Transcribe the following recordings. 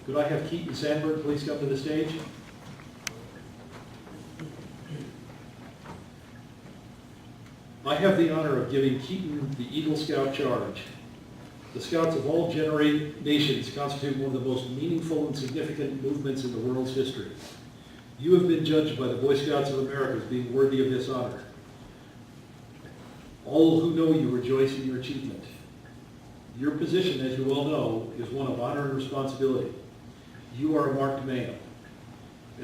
Could I have Keaton Sandberg please come to the stage? I have the honor of giving Keaton the Eagle Scout charge. The Scouts of all nations constitute one of the most meaningful and significant movements in the world's history. You have been judged by the Boy Scouts of America as being worthy of this honor. All who know you rejoice in your achievement. Your position, as you well know, is one of honor and responsibility. You are a marked man.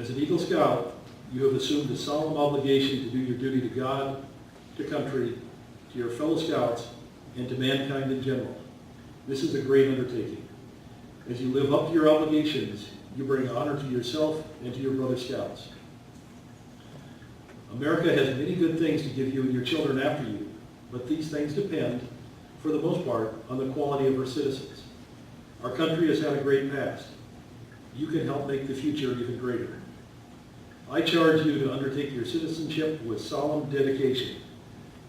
As an Eagle Scout, you have assumed a solemn obligation to do your duty to God, to country, to your fellow Scouts, and to mankind in general. This is a great undertaking. As you live up to your obligations, you bring honor to yourself and to your brother Scouts. America has many good things to give you and your children after you, but these things depend, for the most part, on the quality of her citizens. Our country has had a great past. You can help make the future even greater. I charge you to undertake your citizenship with solemn dedication.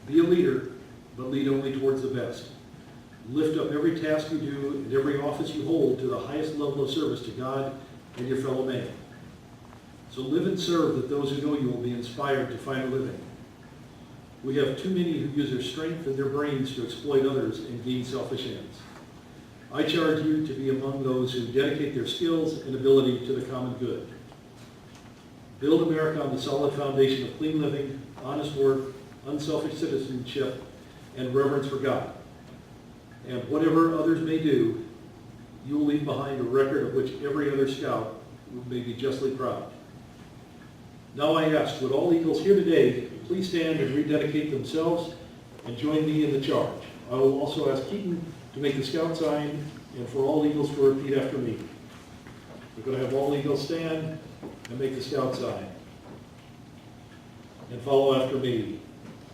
Be a leader, but lead only towards the best. Lift up every task you do and every office you hold to the highest level of service to God and your fellow man. So live and serve that those who know you will be inspired to find a living. We have too many who use their strength and their brains to exploit others and gain selfish ends. I charge you to be among those who dedicate their skills and ability to the common good. Build America on the solid foundation of clean living, honest work, unselfish citizenship, and reverence for God. And whatever others may do, you will leave behind a record of which every other Scout may be justly proud. Now I ask, would all Eagles here today please stand and rededicate themselves and join me in the charge. I will also ask Keaton to make the Scout sign and for all Eagles to repeat after me. We're going to have all Eagles stand and make the Scout sign. And follow after me.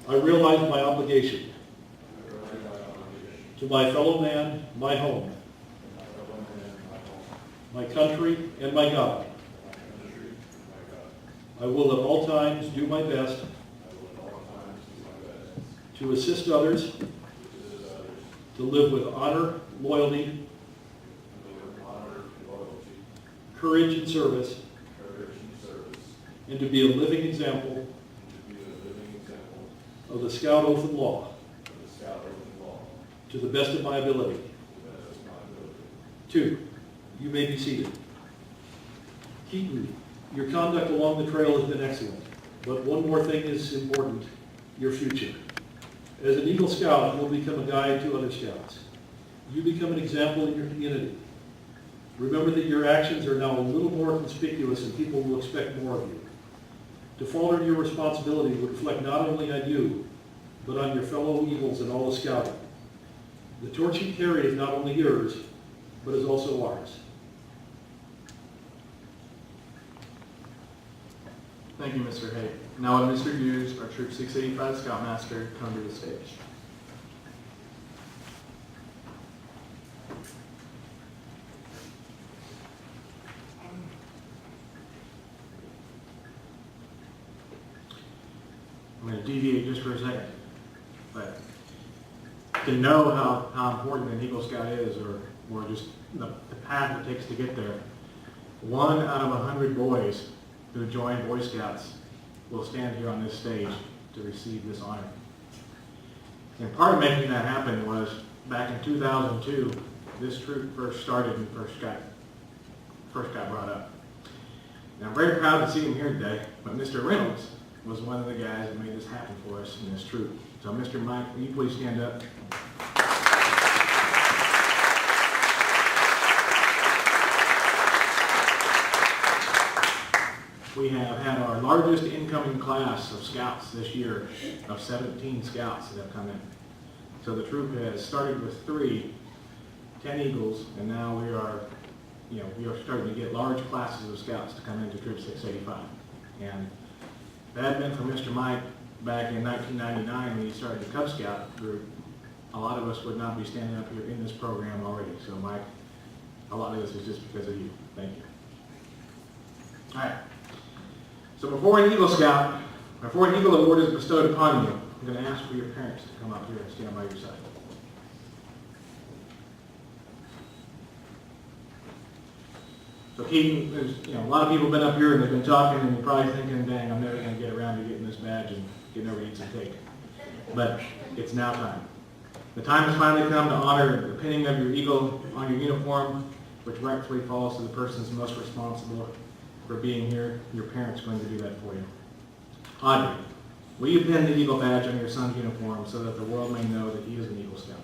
I realize my obligation to my fellow man, my home, my country, and my God. I will at all times do my best to assist others, to live with honor, loyalty, courage, and service, and to be a living example of the Scout Oath and Law to the best of my ability. 2, you may be seated. Keaton, your conduct along the trail has been excellent, but one more thing is important, your future. As an Eagle Scout, you'll become a guide to other Scouts. You become an example in your community. Remember that your actions are now a little more conspicuous and people will expect more of you. To falter your responsibility would reflect not only on you, but on your fellow Eagles and all the Scouting. The torch you carry is not only yours, but is also ours. Thank you, Mr. Hay. Now would Mr. Hughes, our Troop 685 Scoutmaster, come to the stage. I'm going to deviate just for a second, but to know how important an Eagle Scout is, or just the path it takes to get there, 1 out of 100 boys who join Boy Scouts will stand here on this stage to receive this honor. And part of making that happen was back in 2002, this troop first started and first got brought up. And I'm very proud to see him here today, but Mr. Reynolds was one of the guys that made this happen for us in this troop. So Mr. Mike, will you please stand up? We have had our largest incoming class of Scouts this year, of 17 Scouts that have come in. So the troop has started with 10 Eagles, and now we are starting to get large classes of Scouts to come into Troop 685. And if that had been for Mr. Mike back in 1999 when he started the Cub Scout group, a lot of us would not be standing up here in this program already. So Mike, a lot of this is just because of you. Thank you. All right. So before an Eagle Award is bestowed upon you, I'm going to ask for your parents to come up here and stand by your side. Keaton, there's, a lot of people have been up here and they've been talking and you're probably thinking, dang, I'm never going to get around to getting this badge and getting over to eat some cake. But it's now time. The time has finally come to honor the pinning of your eagle on your uniform, which rightfully falls to the persons most responsible for being here. Your parents are going to do that for you. Audrey, will you pin the Eagle badge on your son's uniform so that the world may know that he is an Eagle Scout?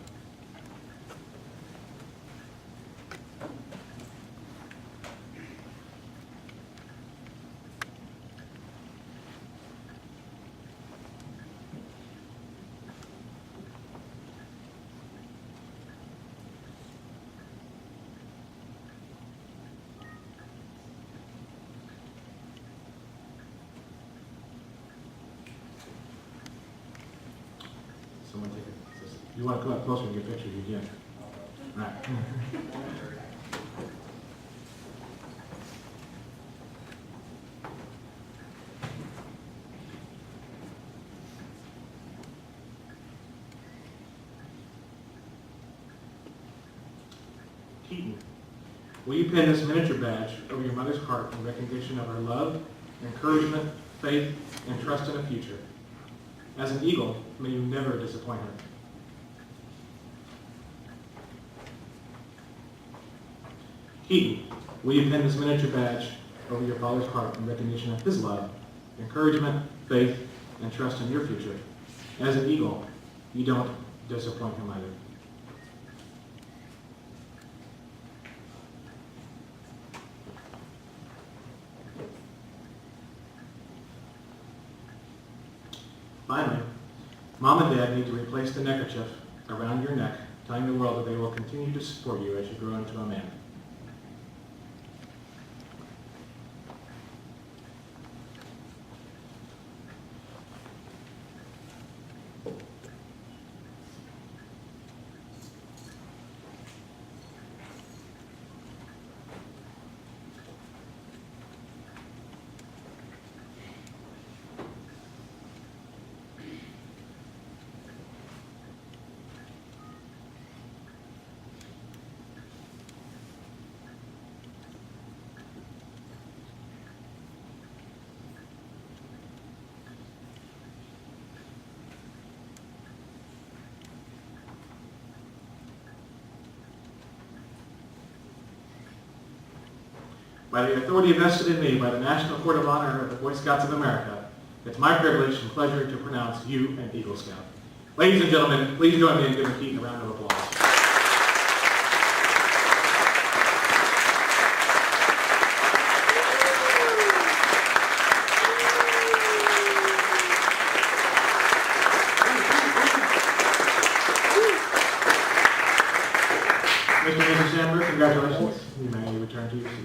Someone take it. If you want to come up closer and get pictures, you can. All right. Keaton, will you pin this miniature badge over your mother's heart in recognition of her love, encouragement, faith, and trust in a future? As an eagle, may you never disappoint her. Keaton, will you pin this miniature badge over your father's heart in recognition of his love, encouragement, faith, and trust in your future? As an eagle, you don't disappoint him either. Finally, Mom and Dad need to replace the neckerchief around your neck, telling the world that they will continue to support you as you grow into a man. By the authority vested in me by the National Court of Honor of the Boy Scouts of America, it's my privilege and pleasure to pronounce you an Eagle Scout. Ladies and gentlemen, please join me in giving Keaton a round of applause. Mr. and Mrs. Sandberg, congratulations. You may return to your seats.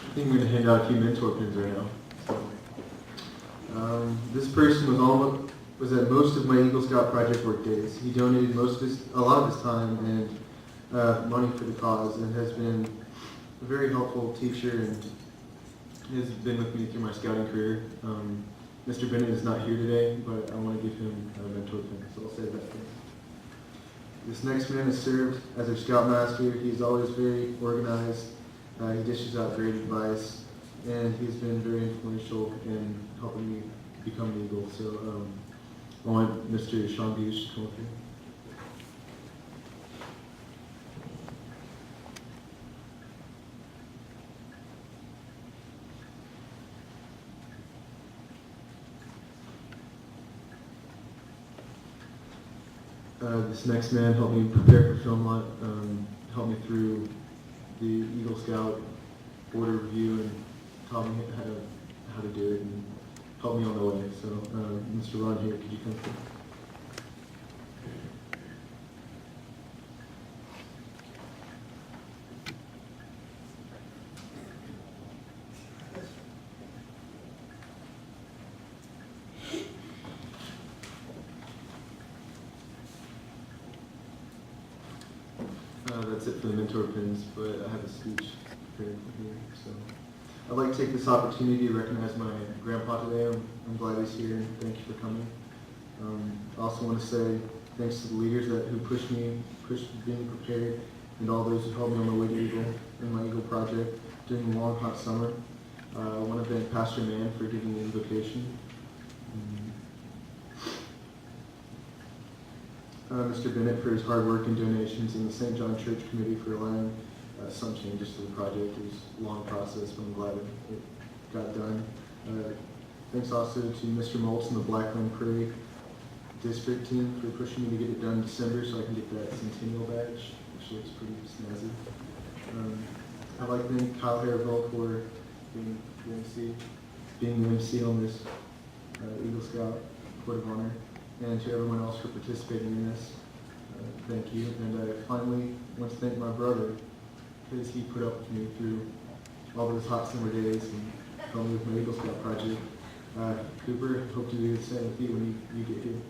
I think I'm going to hand out a few mentor pins right now. This person was at most of my Eagle Scout project work days. He donated a lot of his time and money for the cause, and has been a very helpful teacher and has been with me through my scouting career. Mr. Bennett is not here today, but I want to give him a mentor pin, so I'll save that for him. This next man has served as our scoutmaster. He's always very organized. He dishes out great advice, and he's been very influential in helping me become an Eagle. So I want Mr. Sean Beach to come up here. This next man helped me prepare for film lot, helped me through the Eagle Scout order review and taught me how to do it and helped me on the way. So, Mr. Ron here, could you come through? That's it for the mentor pins, but I have a speech prepared for here. So I'd like to take this opportunity to recognize my grandpa today. I'm glad he's here, and thank you for coming. I also want to say thanks to the leaders who pushed being prepared, and all those who helped me on my way to Eagle in my Eagle project during the long hot summer. I want to thank Pastor Mann for giving me the invocation. Mr. Bennett for his hard work and donations, and the St. John Church Committee for allowing some changes to the project. It was a long process, but I'm glad it got done. Thanks also to Mr. Moltz and the Blackland Prairie District team for pushing me to get it done in December so I can get that Centennial badge, which looks pretty snazzy. I'd like to thank Kyle Harrell for being the MC on this Eagle Scout Court of Honor, and to everyone else for participating in this. Thank you. And I finally want to thank my brother, because he put up with me through all those hot summer days and helped me with my Eagle Scout project. Cooper, hope to do the same with you when you get here.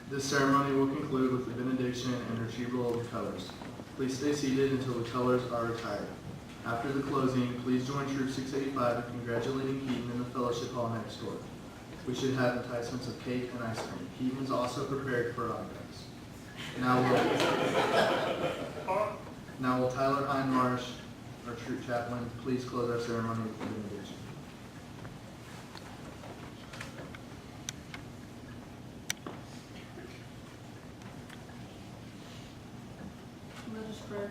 This ceremony will conclude with the benediction and retrieval of the colors. Please stay seated until the colors are retired. After the closing, please join Troop 685 in congratulating Keaton in the fellowship hall next door. We should have enticements of cake and ice cream. Keaton is also prepared for autographs. Now will Tyler Hindmarsh, our troop chaplain, please close our ceremony with the benediction. Let us pray.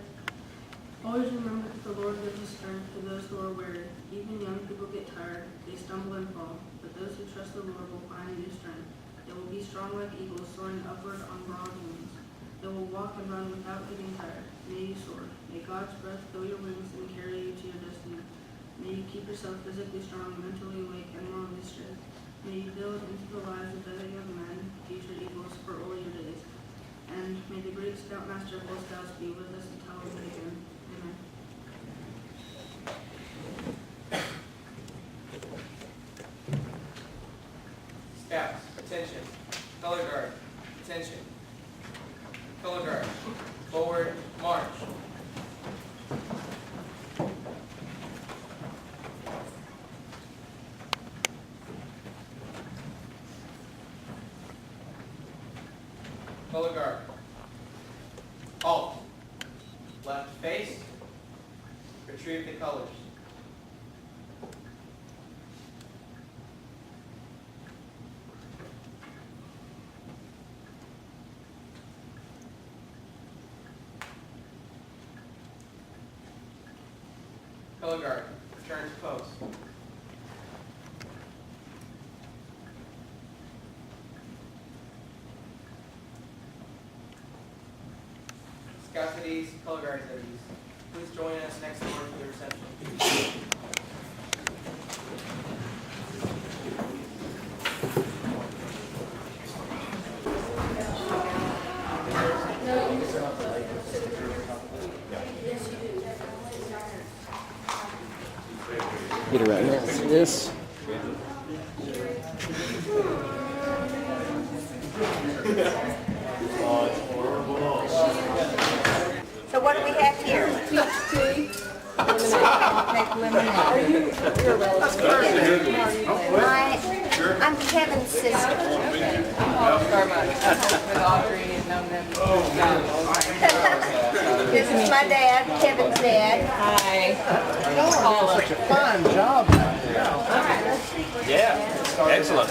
Always remember that the Lord gives us strength to those who are weary. Even young people get tired, they stumble and fall. But those who trust the Lord will find new strength. They will be strong like eagles, soaring upward on broad wings. They will walk and run without getting tired. May you soar. May God's breath fill your wings and carry you to your destiny. May you keep yourself physically strong, mentally awake, and morally straight. May you build into the lives of other young men, future eagles, for all your days. And may the great Scoutmaster of all Scouts be with us until we meet again. Amen. Scouts, attention. Color guard, attention. Color guard, forward, march. Color guard. Halt. Left face. Retrieve the colors. Color guard. Return to post. Scouts at ease, color guards at ease. Please join us next door for the reception. Get around here. See this? So what do we have here? Peach tea. Make lemonade. You're a relative. I'm Kevin's sister. With Audrey and known them. This is my dad, Kevin's dad. Hi. Such a fine job. Yeah, excellent.